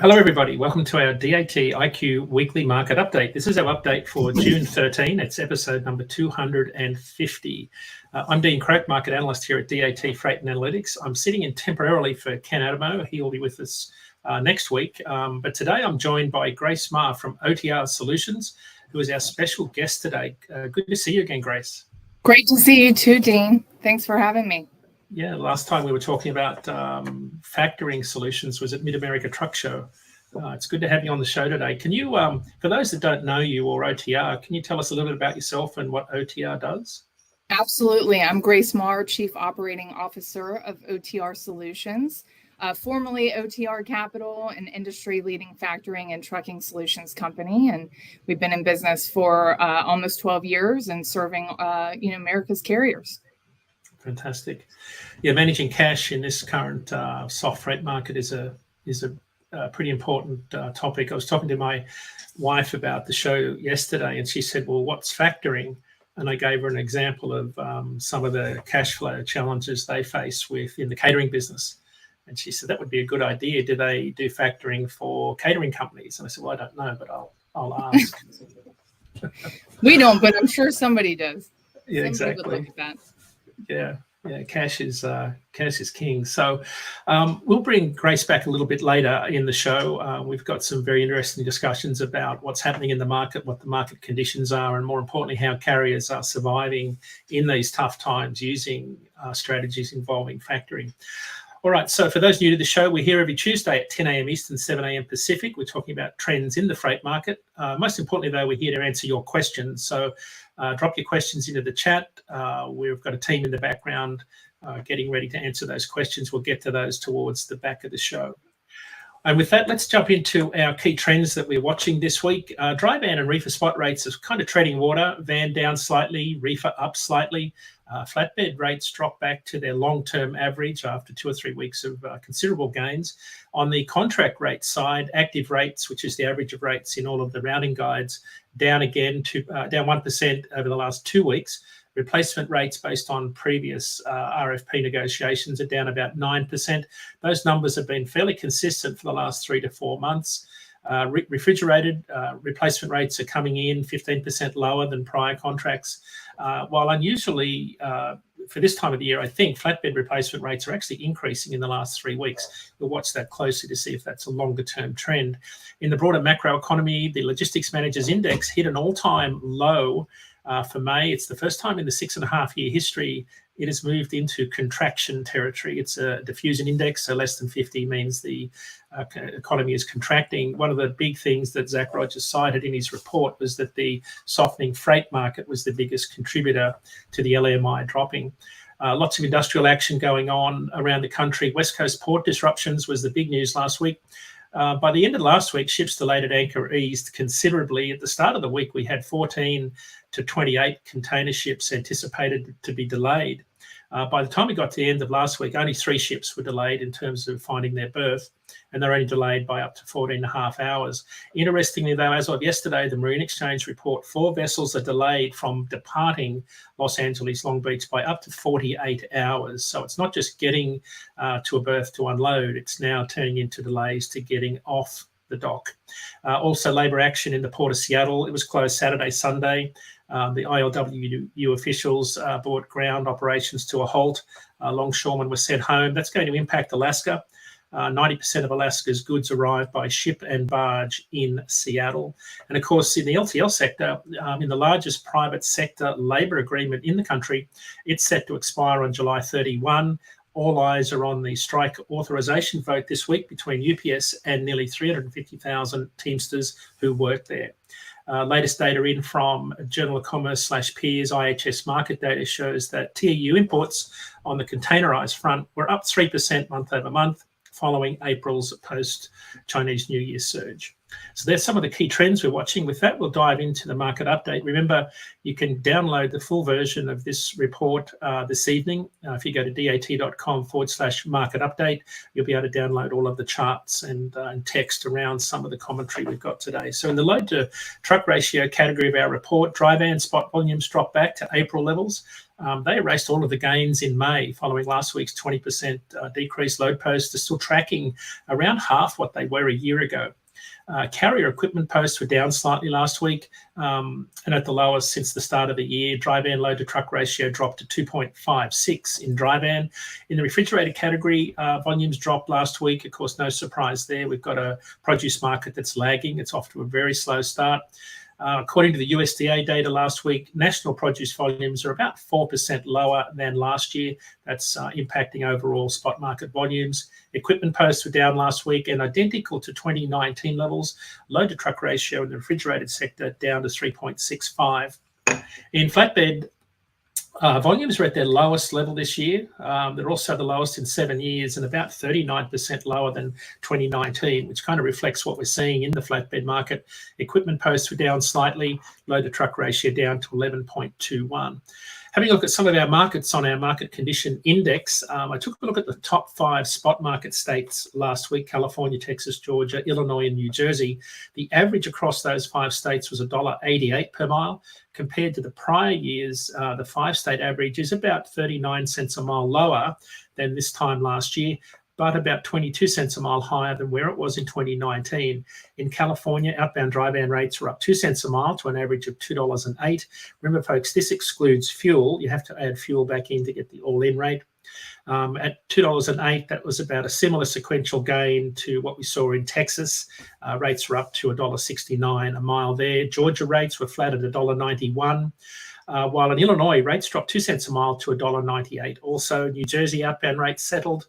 Hello, everybody. Welcome to our DAT IQ weekly market update. This is our update for June 13. It's episode number 250. I'm Dean Croak, market analyst here at DAT Freight and Analytics. I'm sitting in temporarily for Ken Adamo. He will be with us next week. But today I'm joined by Grace Ma from OTR Solutions, who is our special guest today. Good to see you again, Grace. Great to see you too, Dean. Thanks for having me. Yeah, last time we were talking about factoring solutions was at Mid-America Truck Show. It's good to have you on the show today. Can you, for those that don't know you or OTR, can you tell us a little bit about yourself and what OTR does? Absolutely. I'm Grace Marr, Chief Operating Officer of OTR Solutions, formerly OTR Capital, an industry-leading factoring and trucking solutions company. And we've been in business for almost 12 years and serving America's carriers. Fantastic. Yeah, managing cash in this current soft freight market is a pretty important topic. I was talking to my wife about the show yesterday, and she said, "Well, what's factoring?" And I gave her an example of some of the cash flow challenges they face in the catering business. And she said, "That would be a good idea. Do they do factoring for catering companies?" And I said, "Well, I don't know, but I'll ask." We don't, but I'm sure somebody does. Yeah, Somebody exactly. would look at that. Yeah, cash is king. So we'll bring Grace back a little bit later in the show. We've got some very interesting discussions about what's happening in the market, what the market conditions are, and more importantly, how carriers are surviving in these tough times using strategies involving factoring. All right, so for those new to the show, we're here every Tuesday at 10 a.m. Eastern, 7 a.m. Pacific. We're talking about trends in the freight market. Most importantly, though, we're here to answer your questions. So drop your questions into the chat. We've got a team in the background getting ready to answer those questions. We'll get to those towards the back of the show. And with that, let's jump into our key trends that we're watching this week. Dry van and reefer spot rates are kind of treading water. Van down slightly, reefer up slightly. Flatbed rates drop back to their long-term average after 2 or 3 weeks of considerable gains. On the contract rate side, active rates, which is the average of rates in all of the routing guides, down again to down 1% over the last 2 weeks. Replacement rates based on previous RFP negotiations are down about 9%. Those numbers have been fairly consistent for the last 3 to 4 months. Refrigerated replacement rates are coming in 15% lower than prior contracts. While unusually for this time of the year, I think flatbed replacement rates are actually increasing in the last 3 weeks. We'll watch that closely to see if that's a longer term trend. In the broader macro economy, the Logistics Managers Index hit an all-time low for May. It's the first time in the 6.5-year history it has moved into contraction territory. It's a diffusion index, so less than 50 means the economy is contracting. One of the big things that Zach Rogers cited in his report was that the softening freight market was the biggest contributor to the LMI dropping. Lots of industrial action going on around the country. West Coast port disruptions was the big news last week. By the end of last week, ships delayed at anchor eased considerably. At the start of the week, we had 14 to 28 container ships anticipated to be delayed. By the time we got to the end of last week, only 3 ships were delayed in terms of finding their berth, and they're only delayed by up to 14.5 hours. Interestingly, though, as of yesterday, the Marine Exchange report 4 vessels are delayed from departing Los Angeles, Long Beach by up to 48 hours. So it's not just getting to a berth to unload, it's now turning into delays to getting off the dock. Also, labour action in the Port of Seattle. It was closed Saturday, Sunday. The ILWU officials brought ground operations to a halt. Longshoremen were sent home. That's going to impact Alaska. 90% of Alaska's goods arrive by ship and barge in Seattle. And of course, in the LTL sector, in the largest private sector labour agreement in the country, it's set to expire on July 31. All eyes are on the strike authorization vote this week between UPS and nearly 350,000 Teamsters who work there. Latest data in from Journal of Commerce /Peers IHS market data shows that TEU imports on the containerized front were up 3% month over month following April's post-Chinese New Year surge. So there's some of the key trends we're watching. With that, we'll dive into the market update. Remember, you can download the full version of this report this evening. If you go to dat.com/market update, you'll be able to download all of the charts and text around some of the commentary we've got today. So in the load to truck ratio category of our report, dry van spot volumes dropped back to April levels. They erased all of the gains in May following last week's 20% decrease. Load posts are still tracking around half what they were a year ago. Carrier equipment posts were down slightly last week and at the lowest since the start of the year. Dry van load to truck ratio dropped to 2.56 in dry van. In the refrigerated category, volumes dropped last week. Of course, no surprise there. We've got a produce market that's lagging. It's off to a very slow start. According to the USDA data last week, national produce volumes are about 4% lower than last year. That's impacting overall spot market volumes. Equipment posts were down last week and identical to 2019 levels. Load to truck ratio in the refrigerated sector down to 3.65. In flatbed, volumes are at their lowest level this year. They're also the lowest in 7 years and about 39% lower than 2019, which kind of reflects what we're seeing in the flatbed market. Equipment posts were down slightly, load to truck ratio down to 11.21. Having a look at some of our markets on our market condition index, I took a look at the top 5 spot market states last week: California, Texas, Georgia, Illinois, and New Jersey. The average across those 5 states was $1.88 per mile. Compared to the prior years, the 5-state average is about 39 cents a mile lower than this time last year, but about 22 cents a mile higher than where it was in 2019. In California, outbound dry van rates are up 2 cents a mile to an average of $2.08. Remember, folks, this excludes fuel. You have to add fuel back in to get the all-in rate. At $2.08, that was about a similar sequential gain to what we saw in Texas. Rates were up to $1.69 a mile there. Georgia rates were flat at $1.91. While in Illinois, rates dropped 2 cents a mile to $1.98. Also, New Jersey outbound rates settled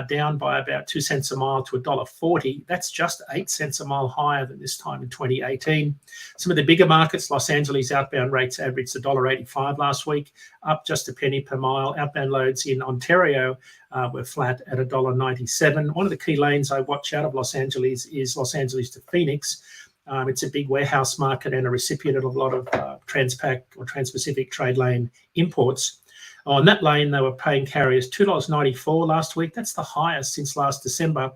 down by about 2 cents a mile to $1.40. That's just 8 cents a mile higher than this time in 2018. Some of the bigger markets, Los Angeles outbound rates averaged $1.85 last week, up just a penny per mile. Outbound loads in Ontario were flat at $1.97. One of the key lanes I watch out of Los Angeles is Los Angeles to Phoenix. It's a big warehouse market and a recipient of a lot of Transpac or Trans-Pacific trade lane imports. On that lane, they were paying carriers $2.94 last week. That's the highest since last December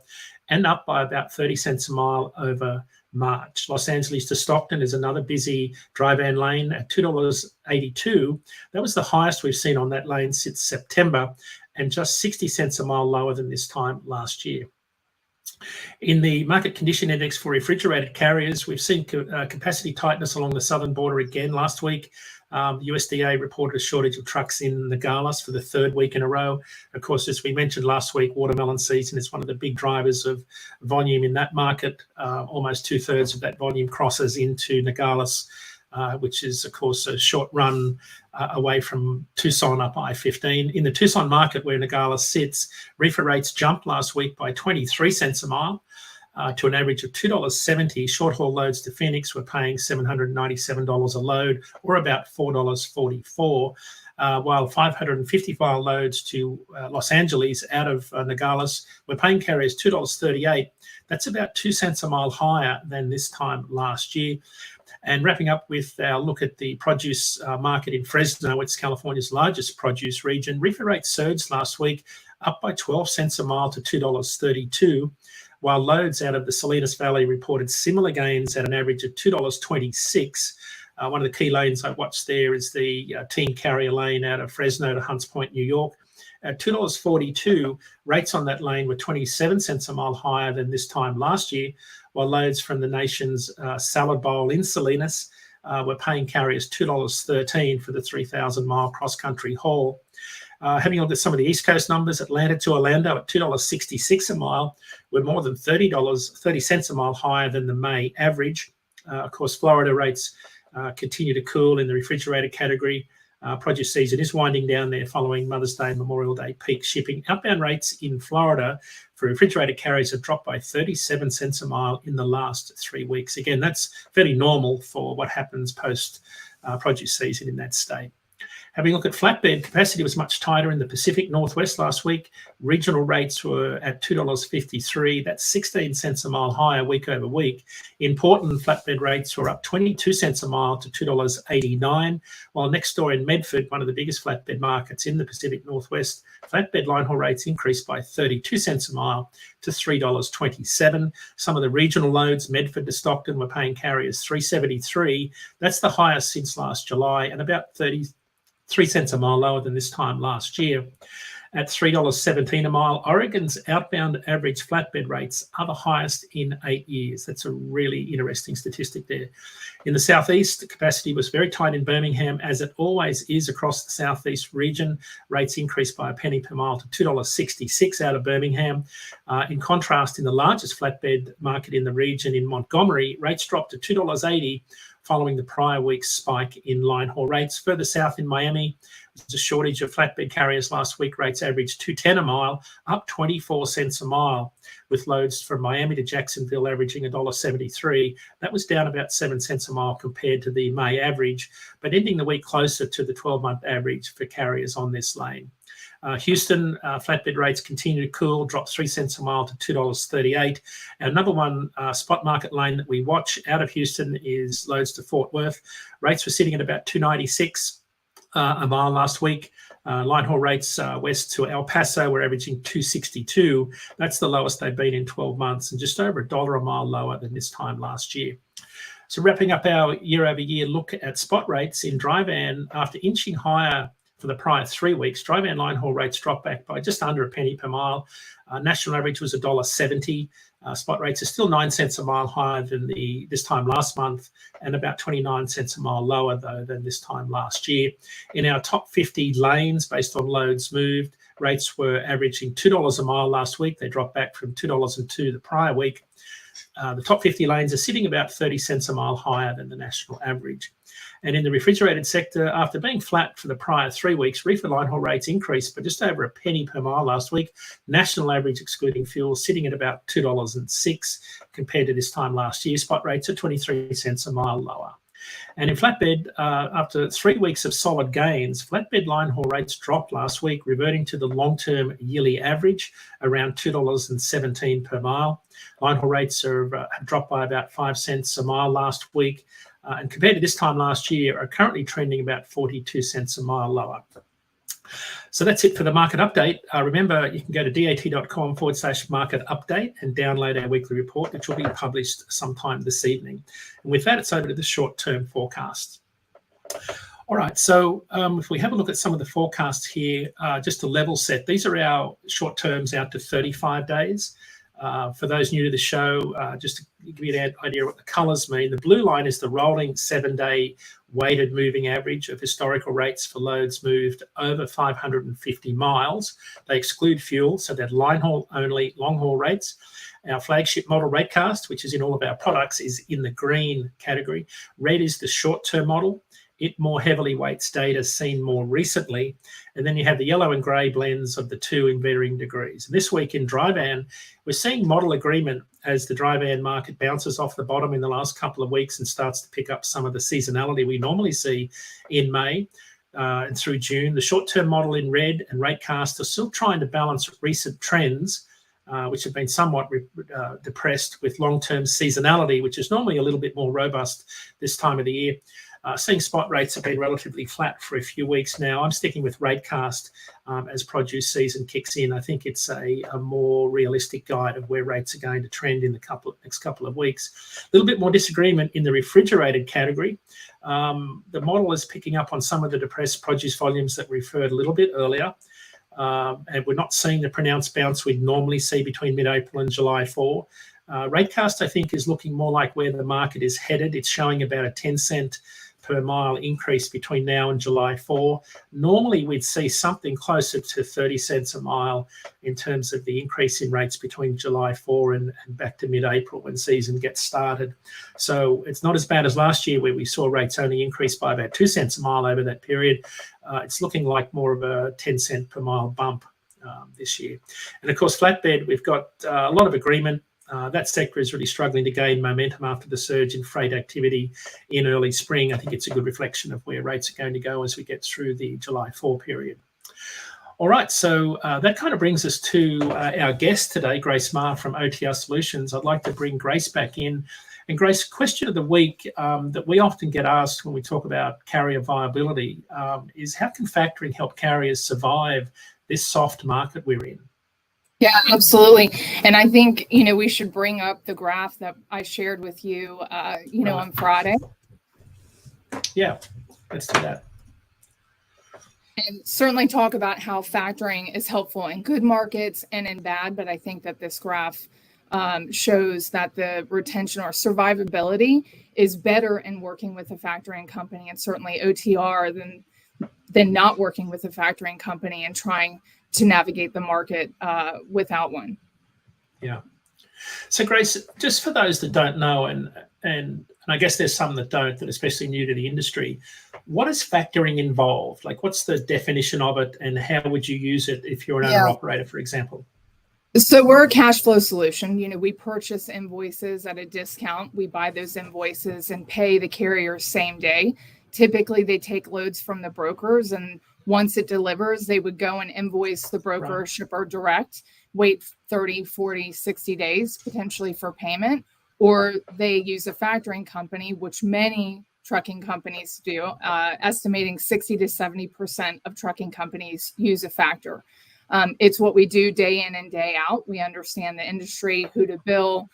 and up by about 30 cents a mile over March. Los Angeles to Stockton is another busy dry van lane at $2.82. That was the highest we've seen on that lane since September and just 60 cents a mile lower than this time last year. In the market condition index for refrigerated carriers, we've seen capacity tightness along the southern border again last week. The USDA reported a shortage of trucks in Nogales for the 3rd week in a row. Of course, as we mentioned last week, watermelon season is one of the big drivers of volume in that market. Almost 2/3 of that volume crosses into Nogales, which is, of course, a short run away from Tucson up I-15. In the Tucson market where Nogales sits, reefer rates jumped last week by 23 cents a mile to an average of $2.70. Short-haul loads to Phoenix were paying $797 a load, or about $4.44, while 550-mile loads to Los Angeles out of Nogales were paying carriers $2.38. That's about 2 cents a mile higher than this time last year. And wrapping up with our look at the produce market in Fresno, it's California's largest produce region. Reefer rates surged last week, up by 12 cents a mile to $2.32, while loads out of the Salinas Valley reported similar gains at an average of $2.26. One of the key lanes I watched there is the team carrier lane out of Fresno to Hunts Point, New York. At $2.42, rates on that lane were 27 cents a mile higher than this time last year, while loads from the nation's salad bowl in Salinas were paying carriers $2.13 for the 3,000-mile cross-country haul. Having a look at some of the East Coast numbers, Atlanta to Orlando at $2.66 a mile were more than 30 cents a mile higher than the May average. Of course, Florida rates continue to cool in the refrigerated category. Produce season is winding down there following Mother's Day and Memorial Day peak shipping. Outbound rates in Florida for refrigerated carriers have dropped by 37 cents a mile in the last 3 weeks. Again, that's fairly normal for what happens post produce season in that state. Having a look at flatbed, capacity was much tighter in the Pacific Northwest last week. Regional rates were at $2.53. That's 16 cents a mile higher week over week. In Portland, flatbed rates were up 22 cents a mile to $2.89, while next door in Medford, one of the biggest flatbed markets in the Pacific Northwest, flatbed line haul rates increased by 32 cents a mile to $3.27. Some of the regional loads, Medford to Stockton, were paying carriers $3.73. That's the highest since last July, and about 33 cents a mile lower than this time last year. At $3.17 a mile, Oregon's outbound average flatbed rates are the highest in 8 years. That's a really interesting statistic there. In the southeast, the capacity was very tight in Birmingham, as it always is across the southeast region. Rates increased by a penny per mile to $2.66 out of Birmingham. In contrast, in the largest flatbed market in the region, in Montgomery, rates dropped to $2.80 following the prior week's spike in line haul rates. Further south in Miami, there's a shortage of flatbed carriers last week. Rates averaged $2.10 a mile, up 24 cents a mile, with loads from Miami to Jacksonville averaging $1.73. That was down about 7 cents a mile compared to the May average, but ending the week closer to the 12-month average for carriers on this lane. Houston, flatbed rates continue to cool, dropped 3 cents a mile to $2.38. Our number one spot market lane that we watch out of Houston is loads to Fort Worth. Rates were sitting at about $2.96 a mile last week. Line haul rates west to El Paso were averaging $2.62. That's the lowest they've been in 12 months, and just over $1 a mile lower than this time last year. So wrapping up our year-over-year look at spot rates in dry van, after inching higher for the prior 3 weeks, dry van line haul rates dropped back by just under a penny per mile. National average was $1.70. Spot rates are still 9 cents a mile higher than this time last month, and about 29 cents a mile lower, though, than this time last year. In our top 50 lanes, based on loads moved, rates were averaging $2 a mile last week. They dropped back from $2.02 the prior week. The top 50 lanes are sitting about 30 cents a mile higher than the national average. And in the refrigerated sector, after being flat for the prior 3 weeks, reefer line haul rates increased by just over a penny per mile last week. National average, excluding fuel, sitting at about $2.06 compared to this time last year. Spot rates are 23 cents a mile lower. And in flatbed, after 3 weeks of solid gains, flatbed line haul rates dropped last week, reverting to the long-term yearly average, around $2.17 per mile. Line haul rates have dropped by about 5 cents a mile last week, and compared to this time last year, are currently trending about 42 cents a mile lower. So that's it for the market update. Remember, you can go to dat.com/market update and download our weekly report, which will be published sometime this evening. And with that, it's over to the short-term forecast. All right, so if we have a look at some of the forecasts here, just to level set, these are our short terms out to 35 days. For those new to the show, just to give you an idea what the colours mean, the blue line is the rolling 7-day weighted moving average of historical rates for loads moved over 550 miles. They exclude fuel, so they're line haul only, long haul rates. Our flagship model Ratecast, which is in all of our products, is in the green category. Red is the short-term model. It more heavily weights data seen more recently. And then you have the yellow and grey blends of the two in varying degrees. And this week in dry van, we're seeing model agreement as the dry van market bounces off the bottom in the last couple of weeks and starts to pick up some of the seasonality we normally see in May and through June. The short-term model in red and Ratecast are still trying to balance recent trends, which have been somewhat depressed with long-term seasonality, which is normally a little bit more robust this time of the year. Seeing spot rates have been relatively flat for a few weeks now. I'm sticking with Ratecast as produce season kicks in. I think it's a more realistic guide of where rates are going to trend in the next couple of weeks. A little bit more disagreement in the refrigerated category. The model is picking up on some of the depressed produce volumes that we referred a little bit earlier. And we're not seeing the pronounced bounce we'd normally see between mid-April and July 4. Ratecast, I think, is looking more like where the market is headed. It's showing about a 10-cent per mile increase between now and July 4. Normally, we'd see something closer to 30 cents a mile in terms of the increase in rates between July 4 and back to mid-April when season gets started. So it's not as bad as last year where we saw rates only increase by about 2 cents a mile over that period. It's looking like more of a 10-cent per mile bump this year. And of course, flatbed, we've got a lot of agreement That sector is really struggling to gain momentum after the surge in freight activity in early spring. I think it's a good reflection of where rates are going to go as we get through the July 4 period. All right, so that kind of brings us to our guest today, Grace Marr from OTR Solutions. I'd like to bring Grace back in. And Grace, question of the week that we often get asked when we talk about carrier viability is how can factoring help carriers survive this soft market we're in? Yeah, absolutely. And I think, we should bring up the graph that I shared with you, Right. on Friday. Yeah, let's do that. And certainly talk about how factoring is helpful in good markets and in bad. But I think that this graph shows that the retention or survivability is better in working with a factoring company, and certainly OTR than not working with a factoring company and trying to navigate the market without one. Yeah. So Grace, just for those that don't know, and I guess there's some that don't, that are especially new to the industry, what does factoring involve? Like, what's the definition of it, and how would you use it if you're an owner-operator, for example? So we're a cash flow solution. We purchase invoices at a discount. We buy those invoices and pay the carrier same day. Typically, they take loads from the brokers, and once it delivers, they would go and invoice the broker or shipper direct, wait 30, 40, 60 days potentially for payment, or they use a factoring company, which many trucking companies do, estimating 60 to 70% of trucking companies use a factor. It's what we do day in and day out. We understand the industry, who to bill,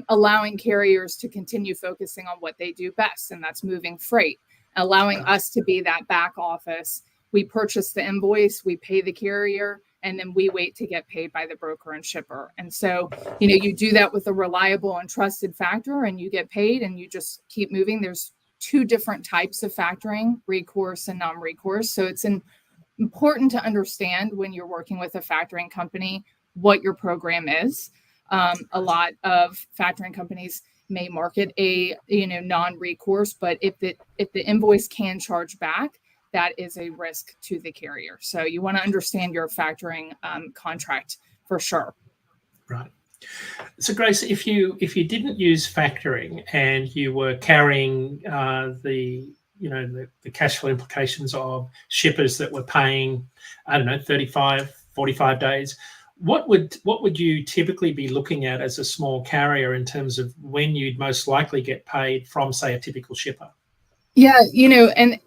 allowing carriers to continue focusing on what they do best, and that's moving freight, allowing us to be that back office. We purchase the invoice, we pay the carrier, and then we wait to get paid by the broker and shipper. And so, you do that with a reliable and trusted factor, and you get paid, and you just keep moving. There's two different types of factoring, recourse and non-recourse. So it's important to understand when you're working with a factoring company what your program is. A lot of factoring companies may market a non-recourse, but if the invoice can charge back, that is a risk to the carrier. So you want to understand your factoring contract for sure. Right. So Grace, if you didn't use factoring and you were carrying the cash flow implications of shippers that were paying, 35, 45 days, what would you typically be looking at as a small carrier in terms of when you'd most likely get paid from, say, a typical shipper? Yeah, and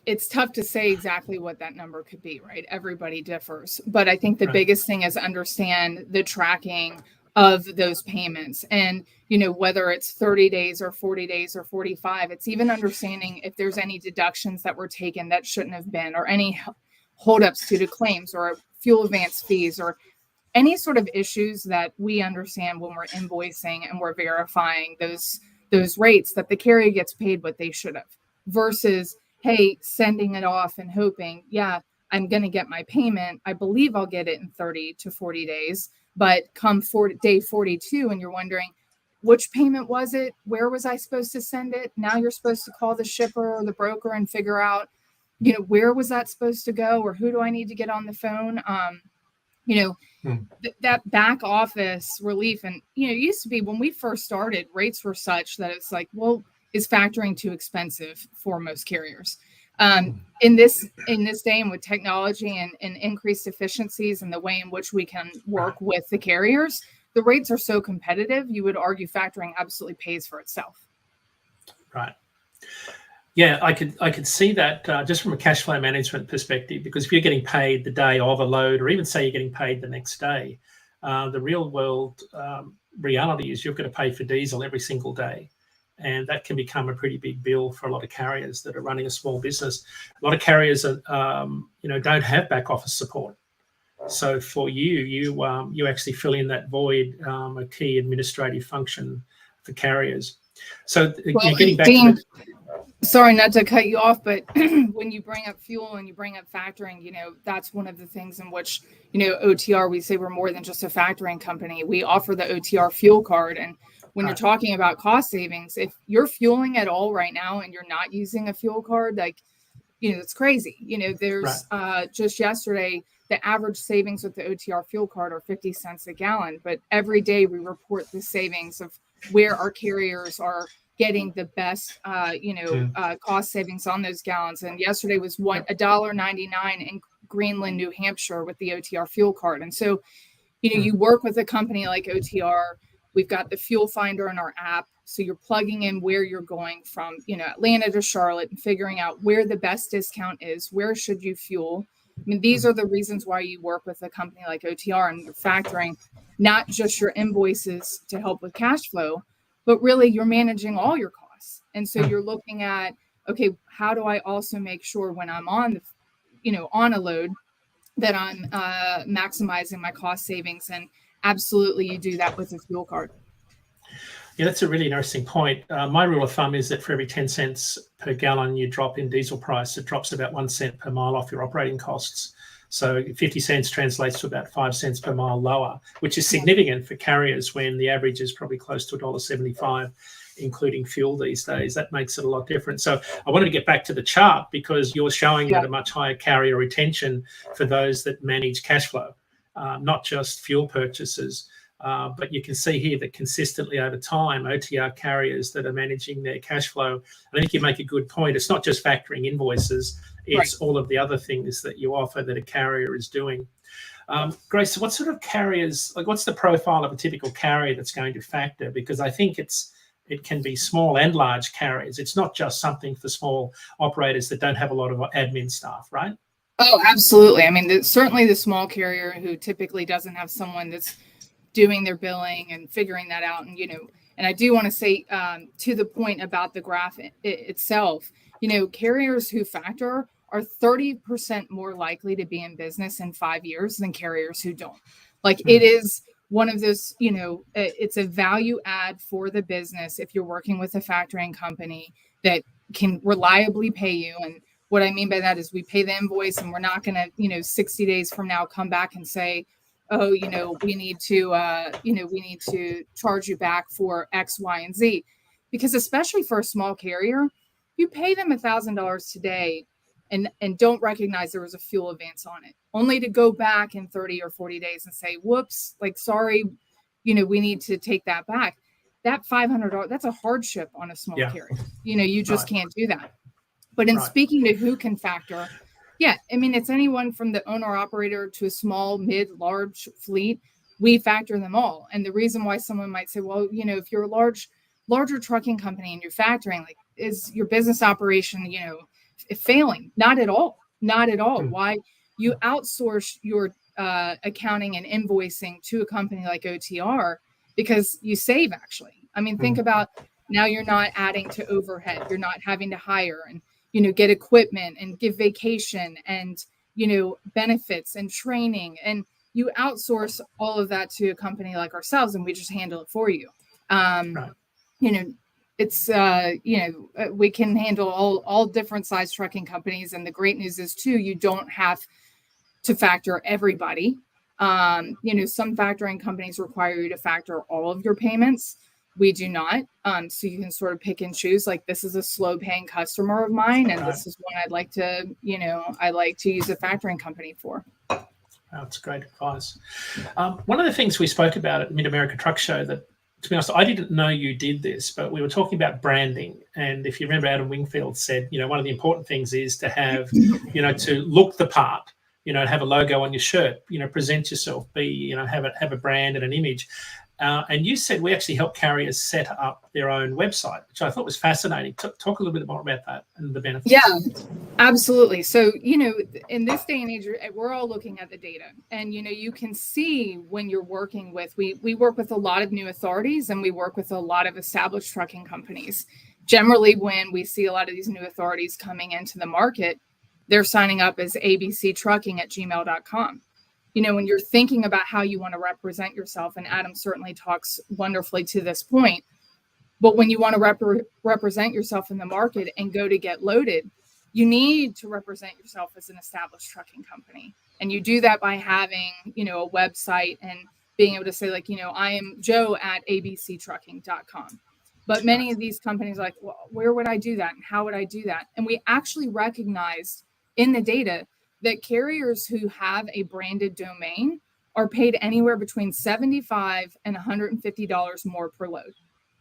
it's tough to say exactly what that number could be, right? Everybody differs. But I think the biggest thing is understand the tracking of those payments. And, whether it's 30 days or 40 days or 45, it's even understanding if there's any deductions that were taken that shouldn't have been, or any holdups due to claims or fuel advance fees, or any sort of issues that we understand when we're invoicing and we're verifying those rates, that the carrier gets paid what they should have, versus, hey, sending it off and hoping, I'm going to get my payment. I believe I'll get it in 30 to 40 days. But come day 42 and you're wondering, which payment was it? Where was I supposed to send it? Now you're supposed to call the shipper or the broker and figure out, where was that supposed to go, or who do I need to get on the phone? That back office relief. And, it used to be when we first started, rates were such that it's like, well, is factoring too expensive for most carriers? In this day, and with technology and increased efficiencies and the way in which we can work with the carriers, the rates are so competitive, you would argue factoring absolutely pays for itself. Right. Yeah, I could see that just from a cash flow management perspective, because if you're getting paid the day of a load, or even say you're getting paid the next day, the real world reality is you've got to pay for diesel every single day. And that can become a pretty big bill for a lot of carriers that are running a small business. A lot of carriers are, don't have back office support. So for you actually fill in that void, a key administrative function for carriers. So getting back Dean, to sorry not to cut you off, but when you bring up fuel and you bring up factoring, that's one of the things in which, OTR, we say we're more than just a factoring company. We offer the OTR fuel card. And when you're talking about cost savings, if you're fueling at all right now and you're not using a fuel card, it's crazy. There's just yesterday, the average savings with the OTR fuel card are 50 cents a gallon, but every day we report the savings of where our carriers are getting the best, cost savings on those gallons. And yesterday was $1.99 in Greenland, New Hampshire with the OTR fuel card. And so, you work with a company like OTR. We've got the fuel finder in our app. So you're plugging in where you're going from, Atlanta to Charlotte and figuring out where the best discount is, where should you fuel. I mean, these are the reasons why you work with a company like OTR, and you're factoring not just your invoices to help with cash flow, but really you're managing all your costs. And so you're looking at, okay, how do I also make sure when I'm on on a load that I'm maximizing my cost savings? And absolutely you do that with a fuel card. Yeah, that's a really interesting point. My rule of thumb is that for every 10 cents per gallon you drop in diesel price, it drops about 1 cent per mile off your operating costs. So 50 cents translates to about 5 cents per mile lower, which is significant for carriers when the average is probably close to $1.75, including fuel these days. That makes it a lot different. So I wanted to get back to the chart because you're showing that a much higher carrier retention for those that manage cash flow, not just fuel purchases. But you can see here that consistently over time, OTR carriers that are managing their cash flow, I think you make a good point. It's not just factoring invoices, it's all of the other things that you offer that a carrier is doing. Grace, what sort of carriers, what's the profile of a typical carrier that's going to factor? Because I think it can be small and large carriers. It's not just something for small operators that don't have a lot of admin staff, right? Oh, absolutely. I mean, certainly the small carrier who typically doesn't have someone that's doing their billing and figuring that out. And, and I do want to say to the point about the graph itself, carriers who factor are 30% more likely to be in business in 5 years than carriers who don't. It is one of those, it's a value add for the business if you're working with a factoring company that can reliably pay you. And what I mean by that is we pay the invoice and we're not going to, 60 days from now come back and say, oh, we need to charge you back for X, Y, and Z. Because especially for a small carrier, you pay them $1,000 today and don't recognize there was a fuel advance on it, only to go back in 30 or 40 days and say, whoops, sorry, we need to take that back. That $500, that's a hardship on a small carrier. You just can't do that. But in speaking to who can factor, yeah, I mean, it's anyone from the owner-operator to a small, mid, large fleet. We factor them all. And the reason why someone might say, well, if you're a larger trucking company and you're factoring, is your business operation, failing? Not at all. Not at all. Why? You outsource your accounting and invoicing to a company like OTR because you save, actually. I mean, think about now you're not adding to overhead. You're not having to hire and get equipment and give vacation and, benefits and training. And you outsource all of that to a company like ourselves and we just handle it for you. It's, we can handle all different size trucking companies. And the great news is too, you don't have to factor everybody. Some factoring companies require you to factor all of your payments. We do not. So you can sort of pick and choose, this is a slow paying customer of mine. And this is one I'd like to, I like to use a factoring company for. That's great advice. One of the things we spoke about at Mid-America Truck Show that, to be honest, I didn't know you did this, but we were talking about branding. And if you remember, Adam Wingfield said, one of the important things is to have, to look the part, have a logo on your shirt, present yourself, have a brand and an image. And you said we actually help carriers set up their own website, which I thought was fascinating. Talk a little bit more about that and the benefits. Yeah, absolutely. So, in this day and age, we're all looking at the data. And, you can see when you're working with, we work with a lot of new authorities and we work with a lot of established trucking companies. Generally, when we see a lot of these new authorities coming into the market, they're signing up as abctrucking@gmail.com. When you're thinking about how you want to represent yourself, and Adam certainly talks wonderfully to this point, but when you want to represent yourself in the market and go to get loaded, you need to represent yourself as an established trucking company. And you do that by having, a website and being able to say I am Joe at abctrucking.com. But many of these companies are well, where would I do that? And how would I do that? And we actually recognized in the data that carriers who have a branded domain are paid anywhere between $75 and $150 more per load.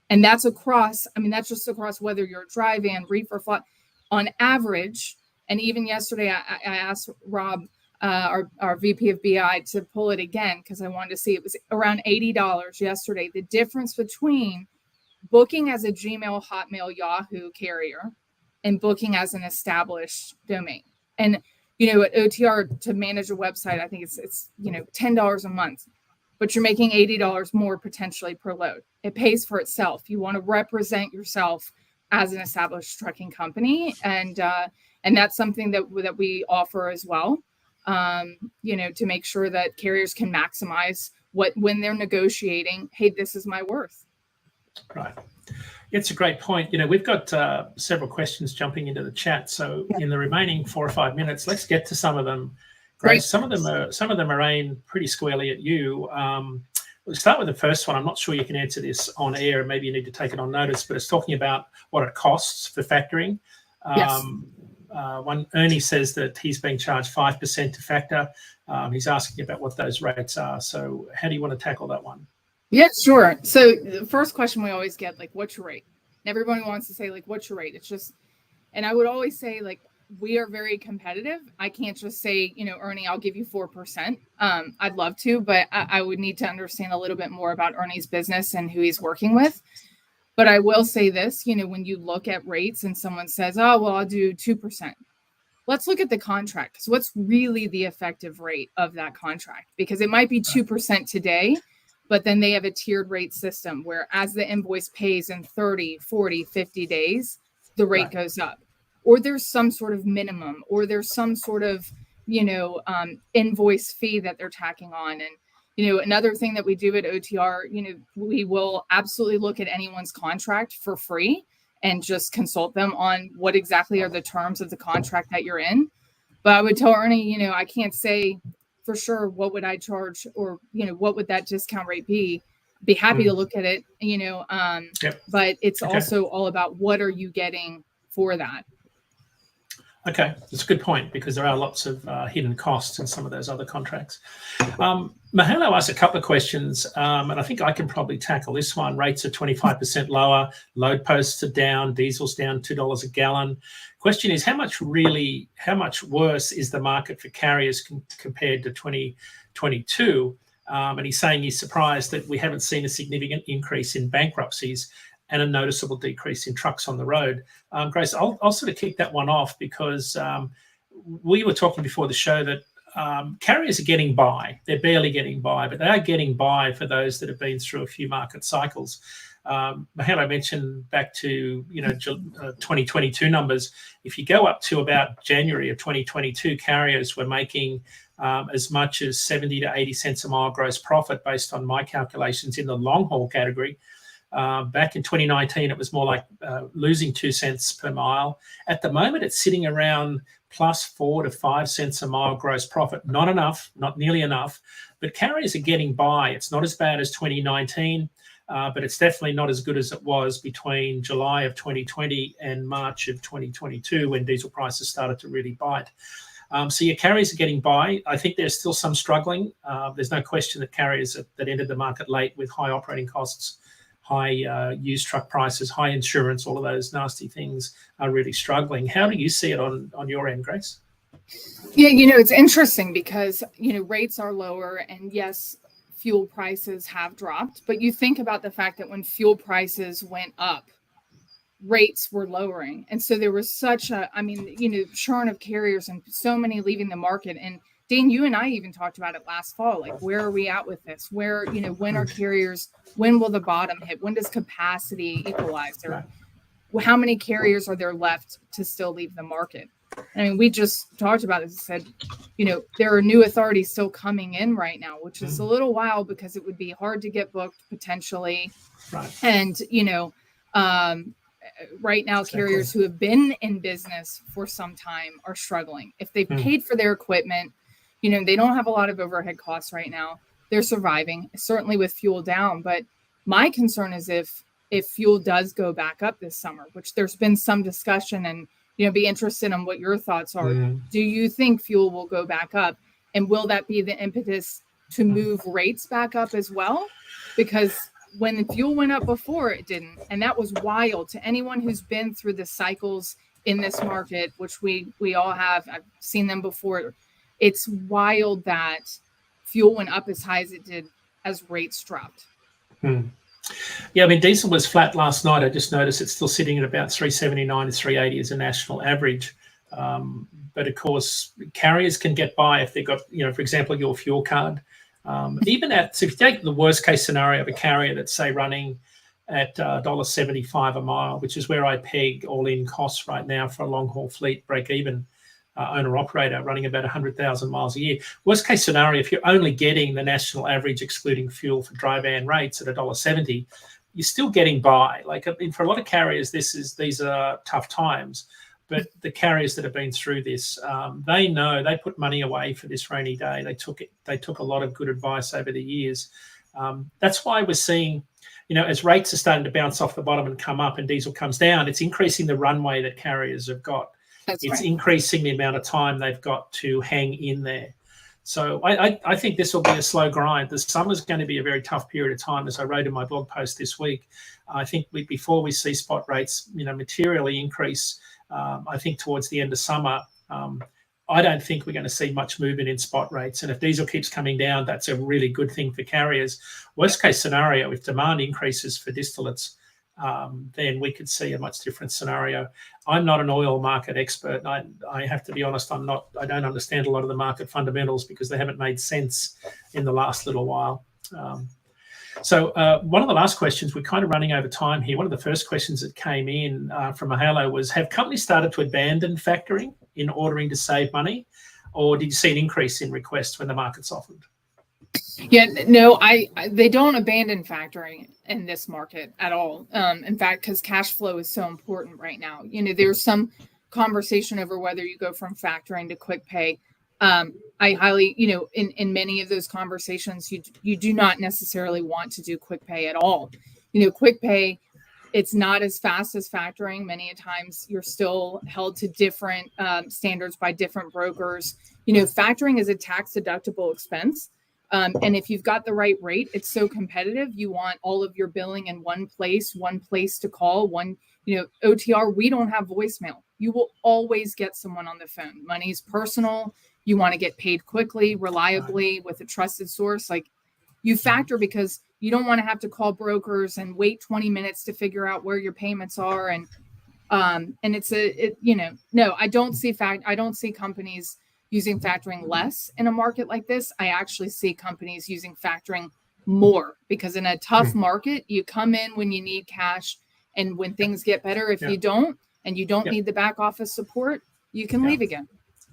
And that's across, that's just across whether you're a dry van, reefer, flat, on average. And even yesterday, I asked Rob, our VP of BI, to pull it again because I wanted to see. It was around $80 yesterday. The difference between booking as a Gmail, Hotmail, Yahoo carrier and booking as an established domain. And, at OTR, to manage a website, I think it's $10 a month, but you're making $80 more potentially per load. It pays for itself. You want to represent yourself as an established trucking company. And that's something that we offer as well, to make sure that carriers can maximize when they're negotiating, hey, this is my worth. Right. It's a great point. We've got several questions jumping into the chat. So in the remaining 4 or 5 minutes, let's get to some of them. Grace, some of them are aimed pretty squarely at you. We'll start with the first one. I'm not sure you can answer this on air. Maybe you need to take it on notice, but it's talking about what it costs for factoring. Yes. One Ernie says that he's being charged 5% to factor. He's asking about what those rates are. So how do you want to tackle that one? Yeah, sure. So the first question we always get, what's your rate? And everybody wants to say, what's your rate? It's just, and I would always say, we are very competitive. I can't just say, Ernie, I'll give you 4%. I'd love to, but I would need to understand a little bit more about Ernie's business and who he's working with. But I will say this, when you look at rates and someone says, oh, well, I'll do 2%. Let's look at the contract. Because what's really the effective rate of that contract? Because it might be 2% today, but then they have a tiered rate system where as the invoice pays in 30, 40, 50 days, the rate goes up. Or there's some sort of minimum, or there's some sort of, invoice fee that they're tacking on. And, another thing that we do at OTR, we will absolutely look at anyone's contract for free and just consult them on what exactly are the terms of the contract that you're in. But I would tell Ernie, I can't say for sure what would I charge or, what would that discount rate be. Be happy to look at it, but it's also all about what are you getting for that. Okay, that's a good point because there are lots of hidden costs in some of those other contracts. Mahalo asked a couple of questions, and I think I can probably tackle this one. Rates are 25% lower, load posts are down, diesel's down $2 a gallon. Question is, how much worse is the market for carriers compared to 2022? And he's saying he's surprised that we haven't seen a significant increase in bankruptcies and a noticeable decrease in trucks on the road. Grace, I'll sort of kick that one off because we were talking before the show that carriers are getting by. They're barely getting by, but they are getting by for those that have been through a few market cycles. Mahalo mentioned back to 2022 numbers. If you go up to about January of 2022, carriers were making as much as 70 to 80 cents a mile gross profit based on my calculations in the long haul category. Back in 2019, it was more like losing 2 cents per mile. At the moment, it's sitting around plus 4 to 5 cents a mile gross profit. Not enough, not nearly enough, but carriers are getting by. It's not as bad as 2019, but it's definitely not as good as it was between July of 2020 and March of 2022 when diesel prices started to really bite. So your carriers are getting by. I think there's still some struggling. There's no question that carriers that entered the market late with high operating costs, high used truck prices, high insurance, all of those nasty things are really struggling. How do you see it on your end, Grace? Yeah, it's interesting because, rates are lower and yes, fuel prices have dropped, but you think about the fact that when fuel prices went up, rates were lowering. And so there was such churn of carriers and so many leaving the market. And Dane, you and I even talked about it last fall. Where are we at with this? Where, when are carriers, when will the bottom hit? When does capacity equalize? Or how many carriers are there left to still leave the market? We just talked about this and said, there are new authorities still coming in right now, which is a little wild because it would be hard to get booked potentially. Right. And, right now, carriers who have been in business for some time are struggling. If they've paid for their equipment, they don't have a lot of overhead costs right now. They're surviving, certainly with fuel down. But my concern is if fuel does go back up this summer, which there's been some discussion and be interested in what your thoughts are. Mm. Do you think fuel will go back up? And will that be the impetus to move rates back up as well? Because when the fuel went up before, it didn't. And that was wild to anyone who's been through the cycles in this market, which we all have. I've seen them before. It's wild that fuel went up as high as it did as rates dropped. Mm. Yeah, I mean, diesel was flat last night. I just noticed it's still sitting at about 379 to 380 as a national average. But of course, carriers can get by if they've got, for example, your fuel card. Even so if you take the worst case scenario of a carrier that's, say, running at $1.75 a mile, which is where I peg all-in costs right now for a long-haul fleet, break-even owner-operator running about 100,000 miles a year. Worst case scenario, if you're only getting the national average excluding fuel for dry van rates at $1.70, you're still getting by. Like, I mean, for a lot of carriers, these are tough times. But the carriers that have been through this, they know they put money away for this rainy day. They took a lot of good advice over the years. That's why we're seeing, as rates are starting to bounce off the bottom and come up and diesel comes down, it's increasing the runway that carriers have got. That's it's right. increasing the amount of time they've got to hang in there. So I think this will be a slow grind. The summer's going to be a very tough period of time, as I wrote in my blog post this week. I think before we see spot rates, materially increase, I think towards the end of summer, I don't think we're going to see much movement in spot rates. And if diesel keeps coming down, that's a really good thing for carriers. Worst case scenario, if demand increases for distillates, then we could see a much different scenario. I'm not an oil market expert. I have to be honest, I don't understand a lot of the market fundamentals because they haven't made sense in the last little while. So one of the last questions, we're kind of running over time here. One of the first questions that came in from Mahalo was, have companies started to abandon factoring in ordering to save money? Or did you see an increase in requests when the market softened? Yeah, no, they don't abandon factoring in this market at all. In fact, because cash flow is so important right now. There's some conversation over whether you go from factoring to quick pay. I highly, in many of those conversations, you do not necessarily want to do quick pay at all. Quick pay, it's not as fast as factoring. Many a times you're still held to different standards by different brokers. Factoring is a tax deductible expense. And if you've got the right rate, it's so competitive. You want all of your billing in one place to call, OTR, we don't have voicemail. You will always get someone on the phone. Money's personal. You want to get paid quickly, reliably, with a trusted source. Like, you factor because you don't want to have to call brokers and wait 20 minutes to figure out where your payments are. And no, I don't see companies using factoring less in a market like this. I actually see companies using factoring more, because in a tough market, you come in when you need cash, and when things get better, if you don't, and you don't need the back office support, you can leave again.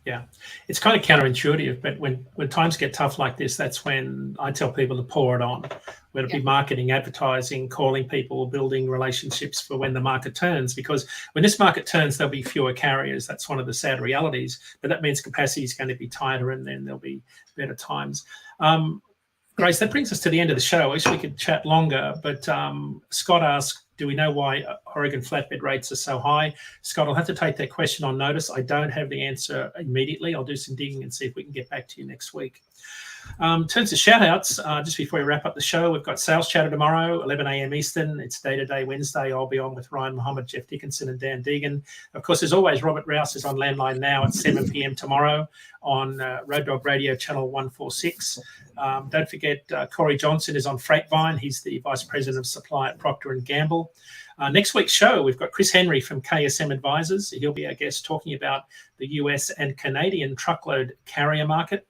Yeah, it's kind of counterintuitive, but when times get tough like this, that's when I tell people to pour it on, whether it be marketing, advertising, calling people, building relationships for when the market turns. Because when this market turns, there'll be fewer carriers. That's one of the sad realities, but that means capacity is going to be tighter, and then there'll be better times. Grace, that brings us to the end of the show. I wish we could chat longer, but Scott asked, do we know why Oregon flatbed rates are so high? Scott, I'll have to take that question on notice. I don't have the answer immediately. I'll do some digging and see if we can get back to you next week. In terms of shout-outs, just before we wrap up the show, we've got Sales Chatter tomorrow, 11 a.m. Eastern. It's Day-to-Day Wednesday. I'll be on with Ryan Mohammed, Jeff Dickinson, and Dan Deegan. Of course, as always, Robert Rouse is on Landline Now at 7 p.m. tomorrow on Road Dog Radio Channel 146. Don't forget, Corey Johnson is on Freightvine. He's the Vice President of Supply at Procter & Gamble. Next week's show, we've got Chris Henry from KSM Advisors. He'll be our guest talking about the US and Canadian truckload carrier market.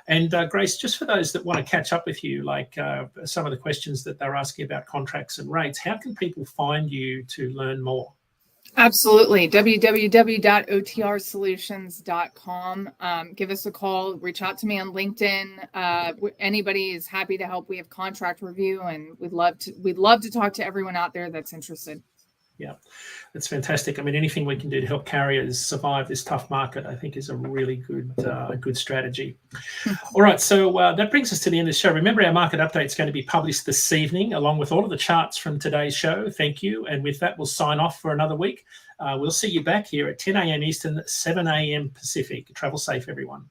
And Grace, just for those that want to catch up with you, like some of the questions that they're asking about contracts and rates, how can people find you to learn more? Absolutely. www.otrsolutions.com. Give us a call. Reach out to me on LinkedIn. Anybody is happy to help. We have contract review, and we'd love to talk to everyone out there that's interested. Yeah, that's fantastic. I mean, anything we can do to help carriers survive this tough market, I think, is a really good strategy. All right, so that brings us to the end of the show. Remember, our market update is going to be published this evening, along with all of the charts from today's show. Thank you. And with that, we'll sign off for another week. We'll see you back here at 10 a.m. Eastern, 7 a.m. Pacific. Travel safe, everyone.